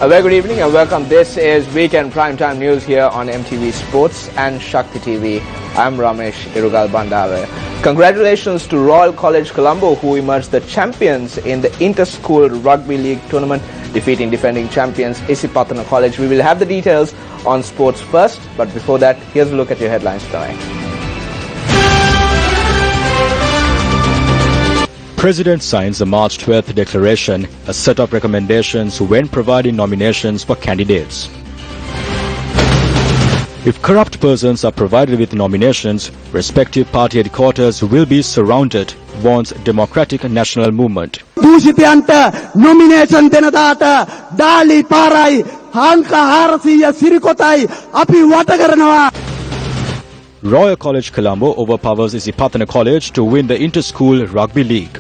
A very good evening and welcome. This is Weekend Primetime News here on MTV Sports and Shakti TV. I'm Ramesh Irugal Bandave. Congratulations to Royal College Colombo, who emerged the champions in the Inter-School Rugby League tournament, defeating defending champions Isipatana College. We will have the details on sports first, but before that, here's a look at your headlines tonight. President signs the March 12th declaration, a set of recommendations when providing nominations for candidates. If corrupt persons are provided with nominations, respective party headquarters will be surrounded, warns Democratic National Movement. දූෂිතයන්ට nomination දෙන දාට ඩාලි පාරයි හාන්කා 400 සිරිකොතයි අපි වට කරනවා. Royal College Colombo overpowers Isipatana College to win the Inter-School Rugby League.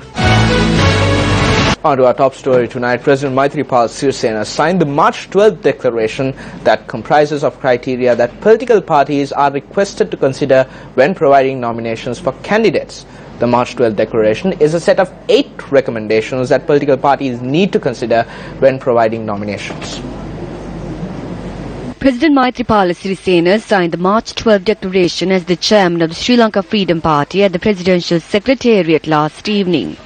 On to our top story tonight. President Maithripal Sirisena signed the March 12th declaration that comprises of criteria that political parties are requested to consider when providing nominations for candidates. The March 12th declaration is a set of 8 recommendations that political parties need to consider when providing nominations. President Maithripala Sirisena signed the March 12 declaration as the chairman of the Sri Lanka Freedom Party at the Presidential Secretariat last evening.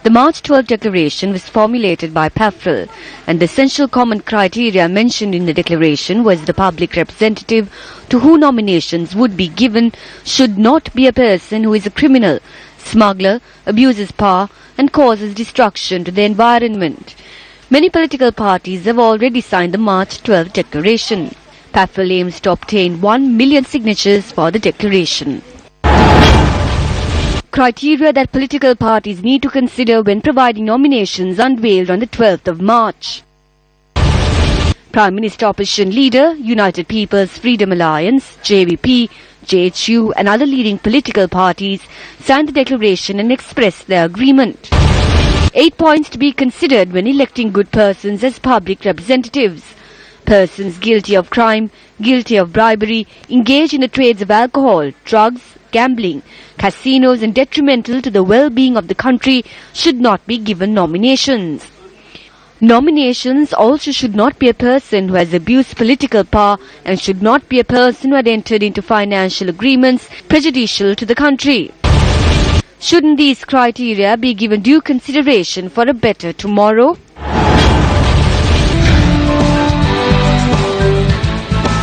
The March 12 declaration was formulated by PAFRL, and the essential common criteria mentioned in the declaration was the public representative to whom nominations would be given should not be a person who is a criminal, smuggler, abuses power and causes destruction to the environment. Many political parties have already signed the March 12 declaration. PAFRL aims to obtain 1 million signatures for the declaration. Criteria that political parties need to consider when providing nominations unveiled on the 12th of March. Prime Minister Opposition Leader, United People's Freedom Alliance, JVP, JHU and other leading political parties signed the declaration and expressed their agreement. 8 points to be considered when electing good persons as public representatives. Persons guilty of crime, guilty of bribery, engaged in the trades of alcohol, drugs, gambling, casinos and detrimental to the well-being of the country should not be given nominations. Nominations also should not be a person who has abused political power and should not be a person who had entered into financial agreements prejudicial to the country. Shouldn't these criteria be given due consideration for a better tomorrow?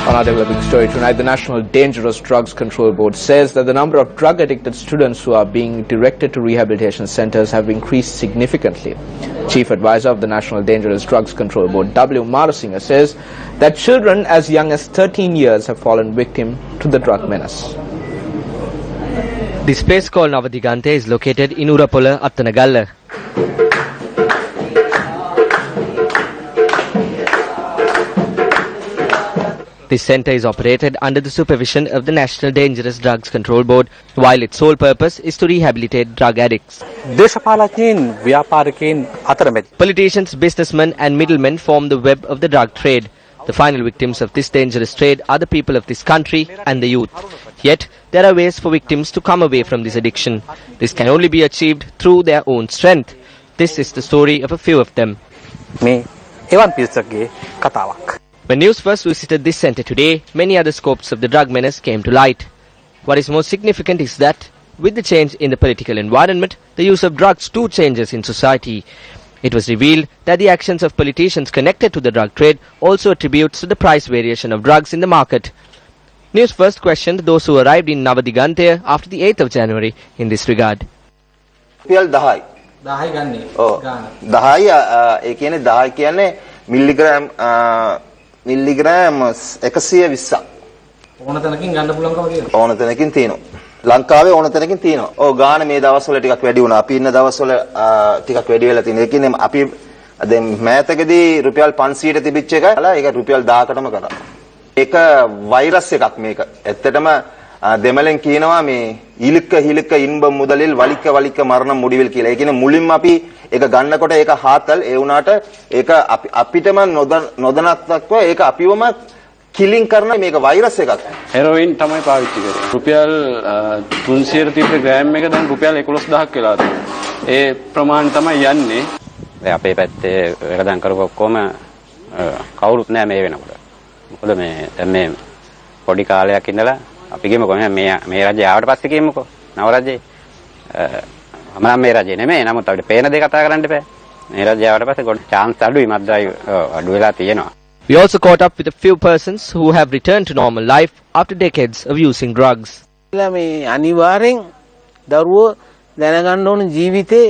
On our developing story tonight, the National Dangerous Drugs Control Board says that the number of drug-addicted students who are being directed to rehabilitation centers have increased significantly. Chief Advisor of the National Dangerous Drugs Control Board, W. Marasinghe, says that children as young as 13 years have fallen victim to the drug menace. This place called Navadigante is located in Urapola, Attanagalla. This centre is operated under the supervision of the National Dangerous Drugs Control Board, while its sole purpose is to rehabilitate drug addicts. Politicians, businessmen and middlemen form the web of the drug trade. The final victims of this dangerous trade are the people of this country and the youth. Yet, there are ways for victims to come away from this addiction. This can only be achieved through their own strength. This is the story of a few of them. When Newsfirst visited this centre today, many other scopes of the drug menace came to light. What is most significant is that, with the change in the political environment, the use of drugs too changes in society. It was revealed that the actions of politicians connected to the drug trade also attributes to the price variation of drugs in the market. Newsfirst questioned those who arrived in Navadigante after the 8th of January in this regard. මිල්ලිග්‍රෑම් 120ක් ඕන තැනකින් ගන්න පුළුවන්කම තියෙනවා. ඕන තැනකින් තියෙනවා. ලංකාවේ ඕන තැනකින් තියෙනවා. ඔව් ගාන මේ දවස්වල ටිකක් වැඩි වුණා. අපි ඉන්න දවස්වල ටිකක් වැඩි වෙලා තියෙනවා. ඒ කියන්නේ අපි දැන් මෑතකදී රුපියල් 500ට තිබිච්ච එක ඒක රුපියල් 1000කටම කරා. ඒක වෛරස් එකක් මේක. ඇත්තටම දෙමළෙන් කියනවා මේ ඉලක්ක හිලක්ක ඉන්බම් මුදලිල් වලික්ක වලික්ක මරණ මුඩිවිල් කියලා. ඒ කියන්නේ මුලින්ම අපි ඒක ගන්නකොට ඒක හාතල් ඒ වුණාට ඒක අපිටම නොදැනක්ව ඒක අපිවම කිලින් කරන මේක වෛරස් එකක්. හෙරොයින් තමයි පාවිච්චි කරන්නේ. රුපියල් 300 තිබ්බ ග්‍රෑම් එක දැන් රුපියල් 11000ක් වෙලා තියෙනවා. ඒ ප්‍රමාණය තමයි යන්නේ. අපේ පැත්තේ වෙනදන් කරපු ඔක්කොම කවුරුත් නෑ මේ වෙනකොට. මොකද මේ දැන් මේ පොඩි කාලයක් ඉඳලා අපි කියමුකෝ මේ රජය ආවට පස්සේ කියමුකෝ නව රජේ මම නම් මේ රජේ නෙමෙයි නමුත් අපිට පේන දේ කතා කරන්න එපා. මේ රජය ආවට පස්සේ ගොඩ chance අඩුයි මද්දායි අඩු වෙලා තියෙනවා. We also caught up with a few persons who have returned to normal life after decades of using drugs. මේ අනිවාර්යෙන් දරුවෝ දැනගන්න ඕන ජීවිතේ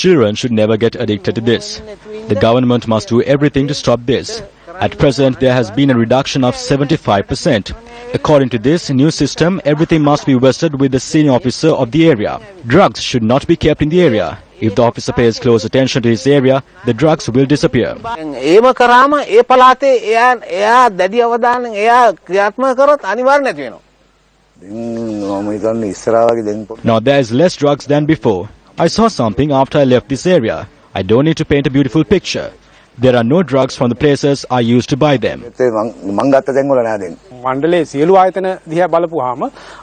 Children should never get addicted to this. The government must do everything to stop this. At present, there has been a reduction of 75%. According to this new system, everything must be vested with the senior officer of the area. Drugs should not be kept in the area. If the officer pays close attention to his area, the drugs will disappear. ඒම කරාම ඒ පළාතේ එයා දැඩි අවධානයෙන් එයා ක්‍රියාත්මක කරොත් අනිවාර්යෙන් නැති වෙනවා. Now there is less drugs than before. I saw something after I left this area. I don't need to paint a beautiful picture. There are no drugs from the places I used to buy them. මණ්ඩලයේ සියලු ආයතන දිහා බලපුවාම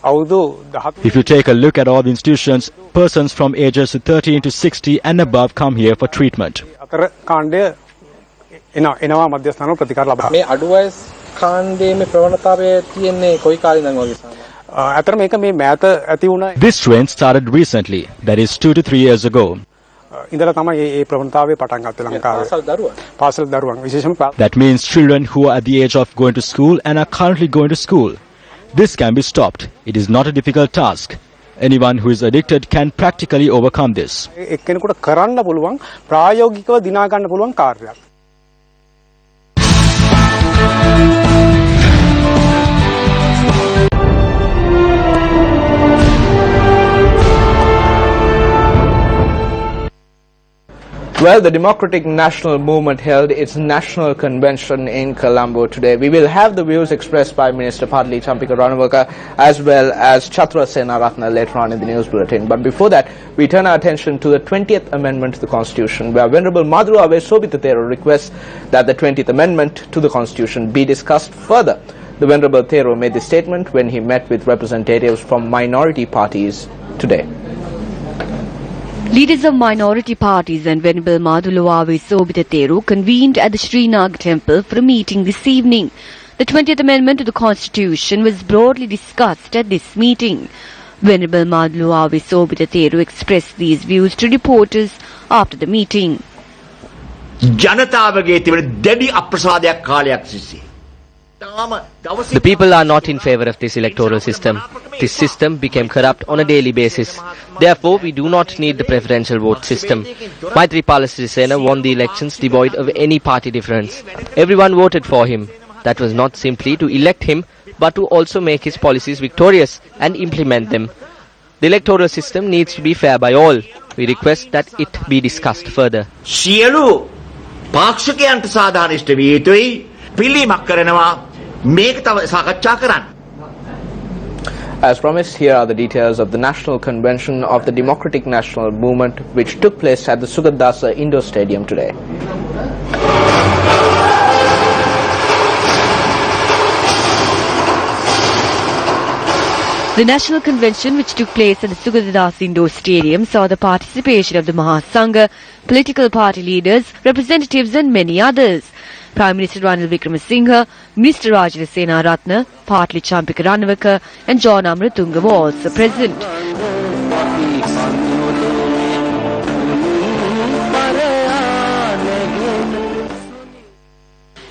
අවුරුදු 10 If you take a look at all the institutions, persons from ages 13 to 60 and above come here for treatment. අතර කාණ්ඩය එනවා මධ්‍යස්ථානවල ප්‍රතිකාර ලබා. මේ අඩු වයස් කාණ්ඩයේ මේ ප්‍රවණතාවය තියෙන්නේ කොයි කාලේ ඉඳන් වගේ සාමාන්‍යයෙන්? අතර මේක මේ මෑත ඇති වුණ This trend started recently, that is 2 to 3 years ago. ඉඳලා තමයි මේ ප්‍රවණතාවය පටන් ගත්තේ ලංකාවේ. පාසල් දරුවන් විශේෂම That means children who are at the age of going to school and are currently going to school. This can be stopped. It is not a difficult task. Anyone who is addicted can practically overcome this. එක්කෙනෙකුට කරන්න පුළුවන් ප්‍රායෝගිකව දිනා ගන්න පුළුවන් කාර්යයක්. Well, the Democratic National Movement held its national convention in Colombo today. We will have the views expressed by Minister Padli Champika Ranawaka as well as Chatra Senaratna later on in the news bulletin. But before that, we turn our attention to the 20th Amendment to the Constitution, where Venerable Madhuru Ave Sobita-Thero requests that the 20th Amendment to the Constitution be discussed further. The Venerable Thero made this statement when he met with representatives from minority parties today. Leaders of minority parties and Venerable Madhuluave Sobita-Thero convened at the Srinagar temple for a meeting this evening. The 20th Amendment to the Constitution was broadly discussed at this meeting. Venerable Madhuluave Sobita-Thero expressed these views to reporters after the meeting. ජනතාවගේ තිබෙන දැඩි අප්‍රසාදයක් කාලයක් සිස්සේ The people are not in favor of this electoral system. This system became corrupt on a daily basis. Therefore, we do not need the preferential vote system. Maithripala Sirisena won the elections devoid of any party difference. Everyone voted for him. That was not simply to elect him, but to also make his policies victorious and implement them. The electoral system needs to be fair by all. We request that it be discussed further. සියලු පාක්ෂිකයන්ට සාධාරණ විය යුතුයි පිළිමක් කරනවා මේක තව සාකච්ඡා කරන්න. As promised, here are the details of the National Convention of the Democratic National Movement, which took place at the Sugadasa Indoor Stadium today. The National Convention, which took place at the Sugadasa Indoor Stadium, saw the participation of the Mahasangha, political party leaders, representatives and many others. Prime Minister Ranil Wickremesinghe, Minister Rajala Senaratna, Padli Champika Ranawaka and John Amratunga were also present.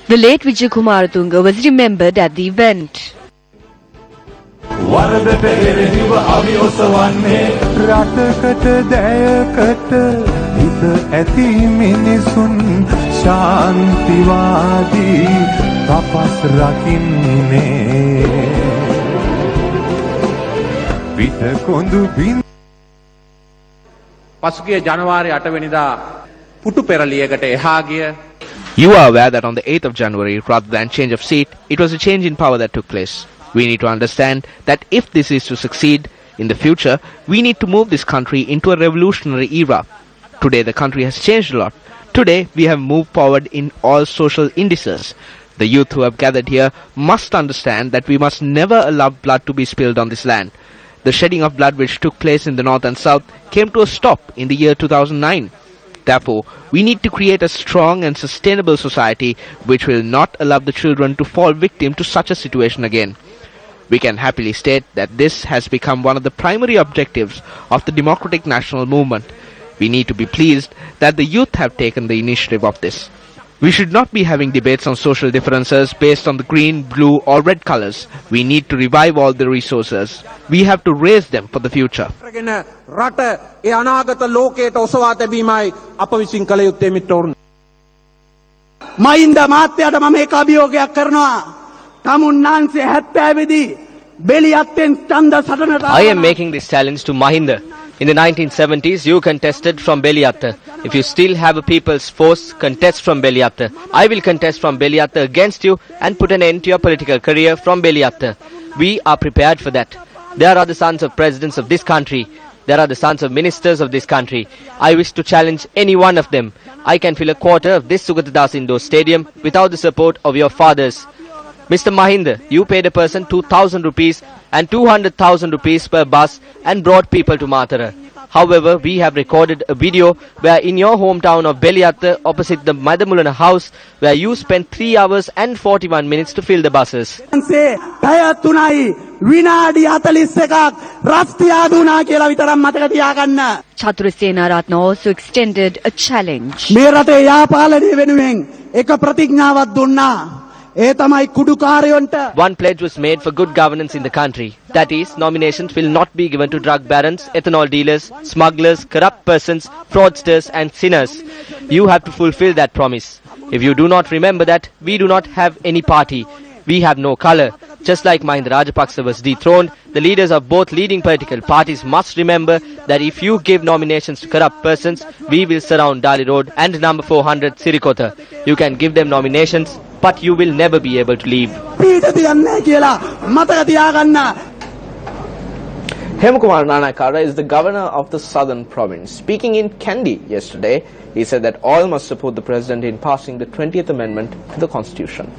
The late Vijay Kumaratunga was remembered at the event. වරදට එරෙහිව අපි ඔසවන්නේ රටකට දැයකට හිත ඇති මිනිසුන් ශාන්තිවාදී තපස් රකින්නේ විත කොඳු බින් පසුගිය ජනවාරි 8 වෙනිදා පුටු පෙරලියකට එහා ගිය You are aware that on the 8th of January, rather than change of seat, it was a change in power that took place. We need to understand that if this is to succeed in the future, we need to move this country into a revolutionary era. Today the country has changed a lot. Today we have moved forward in all social indices. The youth who have gathered here must understand that we must never allow blood to be spilled on this land. The shedding of blood which took place in the north and south came to a stop in the year 2009. Therefore, we need to create a strong and sustainable society which will not allow the children to fall victim to such a situation again. We can happily state that this has become one of the primary objectives of the democratic national movement. We need to be pleased that the youth have taken the initiative of this. We should not be having debates on social differences based on the green, blue or red colors. We need to revive all the resources. We have to raise them for the future. රට ඒ අනාගත ලෝකයට ඔසවා තැබීමයි අප විසින් කළ යුත්තේ මිත්‍රවරුනි. මහින්ද මහත්තයාට මම එක අභියෝගයක් කරනවා. තමුන්නාන්සේ 70 දී බෙලියත්තෙන් ඡන්ද සටනට I am making this challenge to Mahinda. In the 1970s, you contested from Beliatta. If you still have a people's force, contest from Beliatta. I will contest from Beliatta against you and put an end to your political career from Beliatta. We are prepared for that. There are the sons of presidents of this country. There are the sons of ministers of this country. I wish to challenge any one of them. I can fill a quarter of this Sugatadass Indoor Stadium without the support of your fathers. Mr. Mahinda, you paid a person 2,000 rupees and 200,000 rupees per bus and brought people to Matara. However, we have recorded a video where in your hometown of Beliatta, opposite the Madamulana house, where you spent 3 hours and 41 minutes to fill the buses. Chaturasena Ratna also extended a challenge. One pledge was made for good governance in the country. That is, nominations will not be given to drug barons, ethanol dealers, smugglers, corrupt persons, fraudsters and sinners. You have to fulfill that promise. If you do not remember that, we do not have any party. We have no colour. Just like Mahinda Rajapaksa was dethroned, the leaders of both leading political parties must remember that if you give nominations to corrupt persons, we will surround Dali Road and number 400 Sirikota. You can give them nominations, but you will never be able to leave. Hemakumar Nanakara is the governor of the southern province. Speaking in Kandy yesterday, he said that all must support the president in passing the 20th Amendment to the Constitution.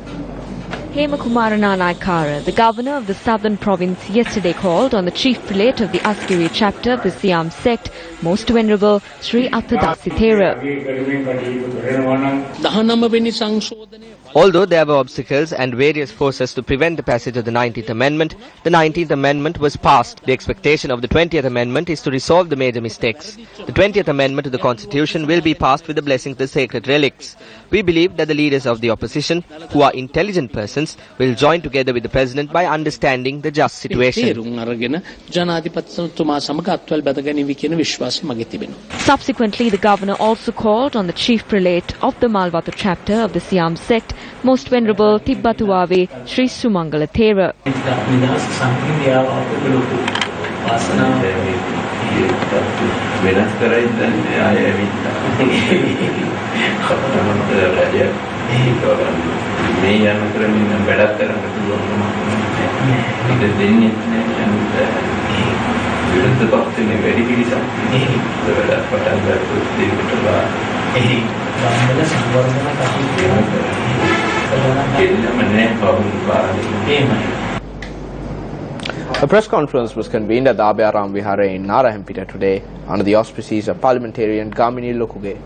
Hemakumar Nanakara, the governor of the southern province, yesterday called on the chief prelate of the Askiri chapter of the Siam sect, Most Venerable Sri Attadasi Thera. Although there were obstacles and various forces to prevent the passage of the 19th Amendment, the 19th Amendment was passed. The expectation of the 20th Amendment is to resolve the major mistakes. The 20th Amendment to the Constitution will be passed with the blessing of the sacred relics. We believe that the leaders of the opposition, who are intelligent persons, will join together with the President by understanding the just situation. Subsequently, the governor also called on the chief prelate of the Malwatu chapter of the Siam sect, Most Venerable Tibbatuave Sri Sumangala Thera. A press conference was convened at the Abhayaram Vihara in Narahempita today under the auspices of parliamentarian Gamini Lokuge.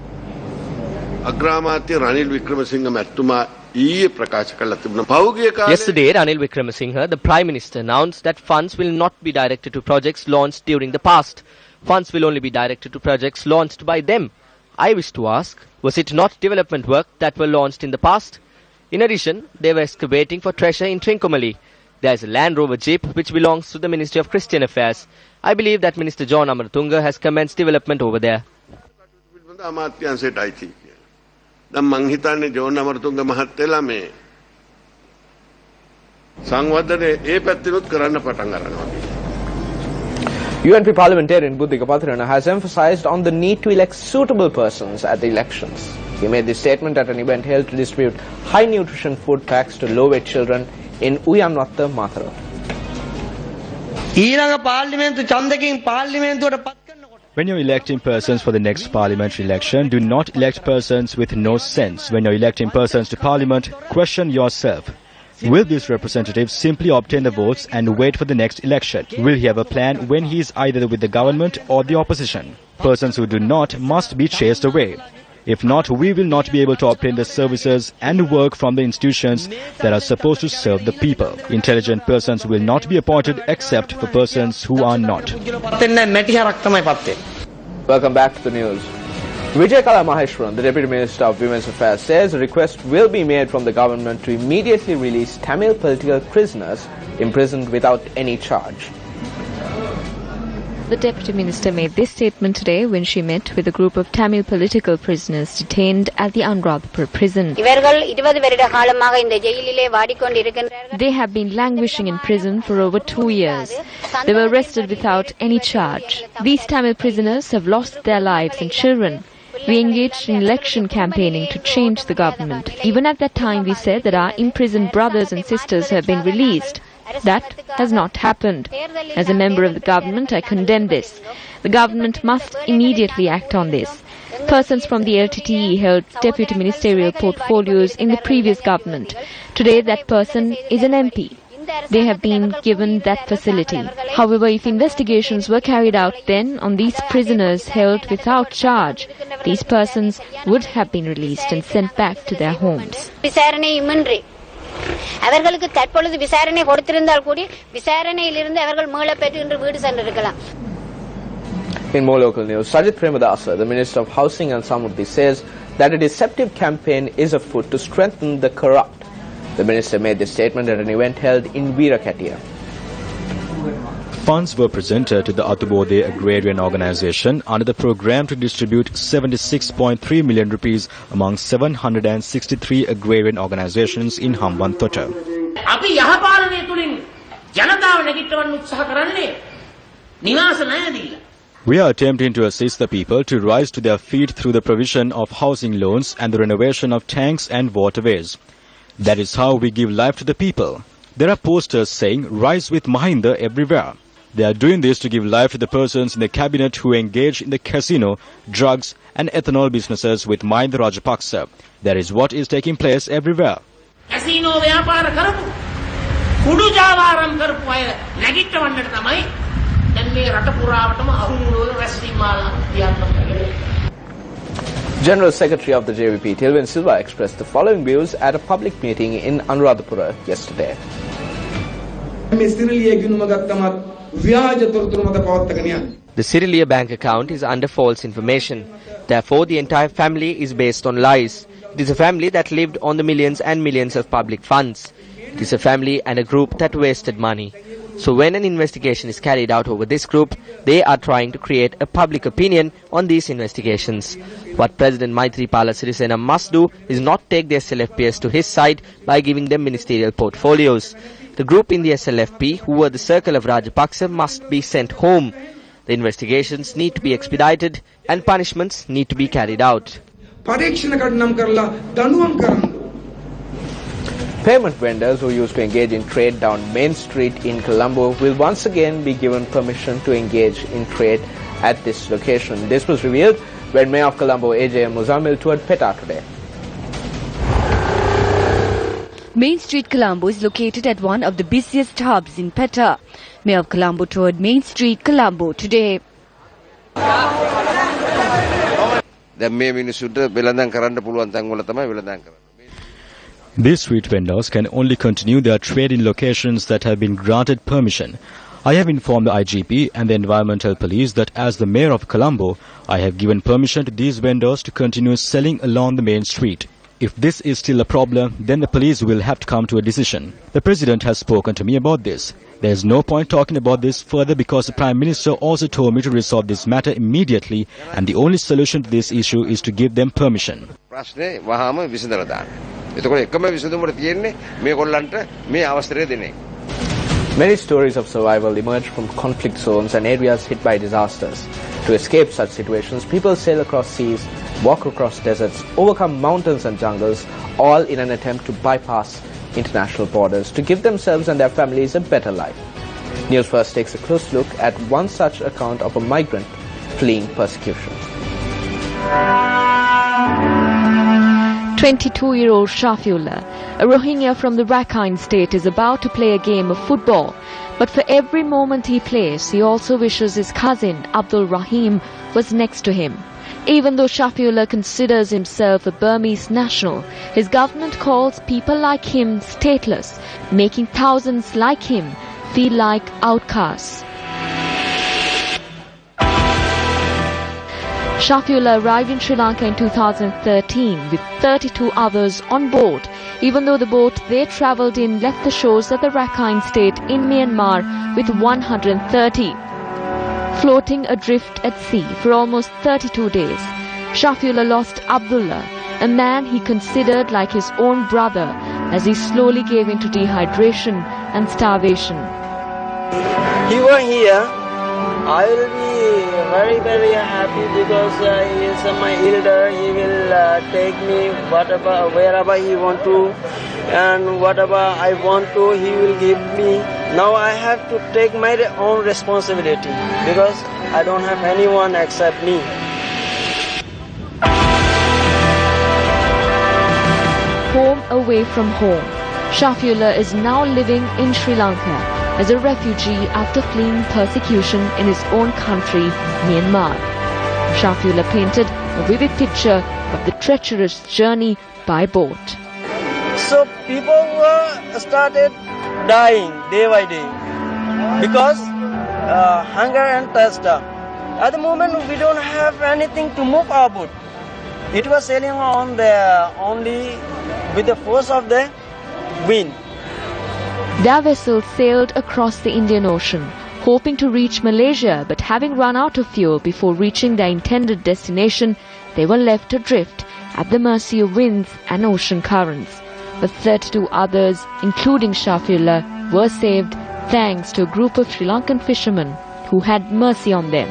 Yesterday, Ranil Wickremesinghe, the Prime Minister, announced that funds will not be directed to projects launched during the past. Funds will only be directed to projects launched by them. I wish to ask, was it not development work that were launched in the past? In addition, they were excavating for treasure in Trincomalee. There is a Land Rover Jeep which belongs to the Ministry of Christian Affairs. I believe that Minister John Amaratunga has commenced development over there. UNP parliamentarian Buddhika Patrana has emphasized on the need to elect suitable persons at the elections. He made this statement at an event held to distribute high nutrition food packs to low-weight children in Uyamnatta, Mathura. When you're electing persons for the next parliamentary election, do not elect persons with no sense. When you're electing persons to parliament, question yourself. Will this representative simply obtain the votes and wait for the next election? Will he have a plan when he is either with the government or the opposition? Persons who do not must be chased away. If not, we will not be able to obtain the services and work from the institutions that are supposed to serve the people. Intelligent persons will not be appointed except for persons who are not. Welcome back to the news. Vijayakala Maheshwaran, the Deputy Minister of Women's Affairs, says a request will be made from the government to immediately release Tamil political prisoners imprisoned without any charge. The Deputy Minister made this statement today when she met with a group of Tamil political prisoners detained at the Anuradhapura prison. They have been languishing in prison for over 2 years. They were arrested without any charge. These Tamil prisoners have lost their lives and children. We engaged in election campaigning to change the government. Even at that time we said that our imprisoned brothers and sisters have been released. That has not happened. As a member of the government, I condemn this. The government must immediately act on this. Persons from the LTTE held deputy ministerial portfolios in the previous government. Today that person is an MP. They have been given that facility. However, if investigations were carried out then on these prisoners held without charge, these persons would have been released and sent back to their homes. அவர்களுக்கு தற்பொழுது விசாரணை கொடுத்திருந்தால் கூட விசாரணையிலிருந்து அவர்கள் மீள பெற்று இன்று வீடு சென்றிருக்கலாம். In more local news, Sajid Premadasa, the Minister of Housing and Samruddhi, says that a deceptive campaign is afoot to strengthen the corrupt. The minister made this statement at an event held in Veerakatia. Funds were presented to the Atubode Agrarian Organization under the program to distribute 76.3 million rupees among 763 agrarian organizations in Hambantota. We are attempting to assist the people to rise to their feet through the provision of housing loans and the renovation of tanks and waterways. That is how we give life to the people. There are posters saying, "Rise with Mahinda" everywhere. They are doing this to give life to the persons in the cabinet who engage in the casino, drugs and ethanol businesses with Mahinda Rajapaksa. That is what is taking place everywhere. Casino vyapara karapu kudu javaram karapu ay nagittawannata thamai dan me rata purawatama ahumuloda rassimala tiyanna. General Secretary of the JVP, Tilvin Silva, expressed the following views at a public meeting in Anuradhapura yesterday. The Cyrilia bank account is under false information. Therefore, the entire family is based on lies. It is a family that lived on the millions and millions of public funds. It is a family and a group that wasted money. So when an investigation is carried out over this group, they are trying to create a public opinion on these investigations. What President Maithripala Sirisena must do is not take the SLFPs to his side by giving them ministerial portfolios. The group in the SLFP, who were the circle of Rajapaksa, must be sent home. The investigations need to be expedited and punishments need to be carried out. Payment vendors who used to engage in trade down Main Street in Colombo will once again be given permission to engage in trade at this location. This was revealed when Mayor of Colombo AJM Muzammil toured PETA today. Main Street Colombo is located at one of the busiest hubs in PETA. Mayor of Colombo toured Main Street Colombo today. These street vendors can only continue their trade in locations that have been granted permission. I have informed the IGP and the Environmental Police that as the Mayor of Colombo, I have given permission to these vendors to continue selling along the main street. If this is still a problem, then the police will have to come to a decision. The President has spoken to me about this. There is no point talking about this further because the Prime Minister also told me to resolve this matter immediately and the only solution to this issue is to give them permission. Many stories of survival emerge from conflict zones and areas hit by disasters. To escape such situations, people sail across seas, walk across deserts, overcome mountains and jungles, all in an attempt to bypass international borders to give themselves and their families a better life. Newsfirst takes a close look at one such account of a migrant fleeing persecution. 22-year-old Shafiullah, a Rohingya from the Rakhine state, is about to play a game of football. But for every moment he plays, he also wishes his cousin Abdul Rahim was next to him. Even though Shafiullah considers himself a Burmese national, his government calls people like him stateless, making thousands like him feel like outcasts. Shafiullah arrived in Sri Lanka in 2013 with 32 others on board, even though the boat they travelled in left the shores of the Rakhine state in Myanmar with 130. Floating adrift at sea for almost 32 days, Shafiullah lost Abdullah, a man he considered like his own brother, as he slowly gave in to dehydration and starvation. He was here. I will be very happy because he is my elder. He will take me wherever he want to, and whatever I want to, he will give me. Now I have to take my own responsibility because I don't have anyone except me. Home away from home, Shafiullah is now living in Sri Lanka as a refugee after fleeing persecution in his own country, Myanmar. Shafiullah painted a vivid picture of the treacherous journey by boat. So people were started dying day by day because hunger and thirst. At the moment we don't have anything to move our boat. It was sailing on only with the force of the wind. Their vessel sailed across the Indian Ocean, hoping to reach Malaysia, but having run out of fuel before reaching their intended destination, they were left adrift at the mercy of winds and ocean currents. But 32 others, including Shafiullah, were saved thanks to a group of Sri Lankan fishermen who had mercy on them.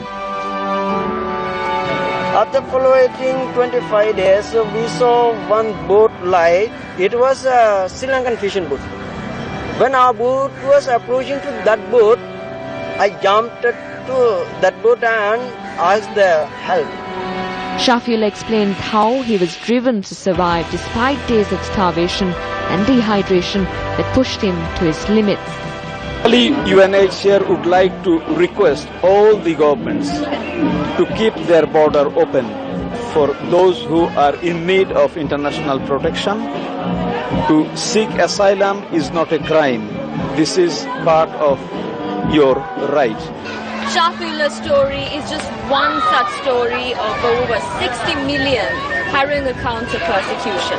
After following 25 days, we saw one boat light. It was a Sri Lankan fishing boat. When our boat was approaching to that boat, I jumped to that boat and asked the help. Shafiullah explains how he was driven to survive despite days of starvation and dehydration that pushed him to his limits. UNHCR would like to request all the governments to keep their border open for those who are in need of international protection. To seek asylum is not a crime. This is part of your right. Shafiullah's story is just one such story of over 60 million harrowing accounts of persecution.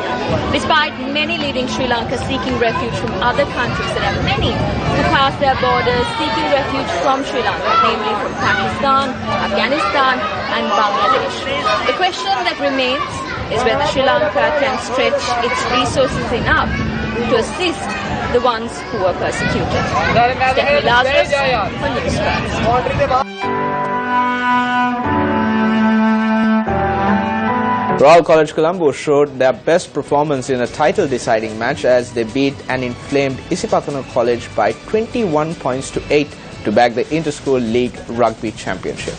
Despite many leaving Sri Lanka seeking refuge from other countries, there are many who pass their borders seeking refuge from Sri Lanka, namely from Pakistan, Afghanistan and Bangladesh. The question that remains is whether Sri Lanka can stretch its resources enough to assist the ones who are persecuted. Stephanie Lazarus for Newsfirst. Royal College Colombo showed their best performance in a title-deciding match as they beat an inflamed Isipatana College by 21 points to 8 to bag the Inter-School League Rugby Championship.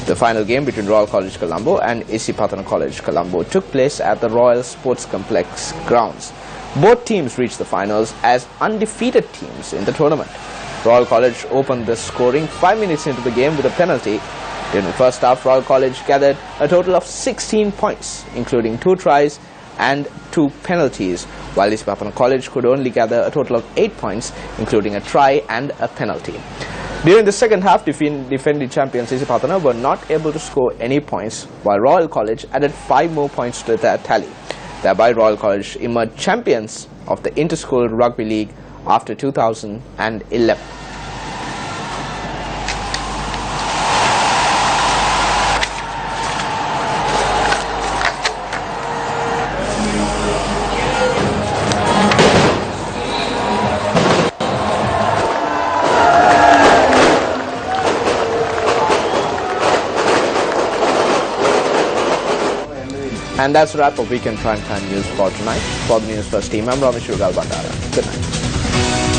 The final game between Royal College Colombo and Isipatana College Colombo took place at the Royal Sports Complex grounds. Both teams reached the finals as undefeated teams in the tournament. Royal College opened the scoring 5 minutes into the game with a penalty. During the first half, Royal College gathered a total of 16 points, including 2 tries and 2 penalties, while Isipatana College could only gather a total of 8 points, including a try and a penalty. During the second half, defending champions Isipatana were not able to score any points, while Royal College added 5 more points to their tally. Thereby, Royal College emerged champions of the Inter-School Rugby League after 2011. And that's a wrap of Weekend Primetime News for tonight. For the Newsfirst team, I'm Ramesh Rugal Bandara. Good night.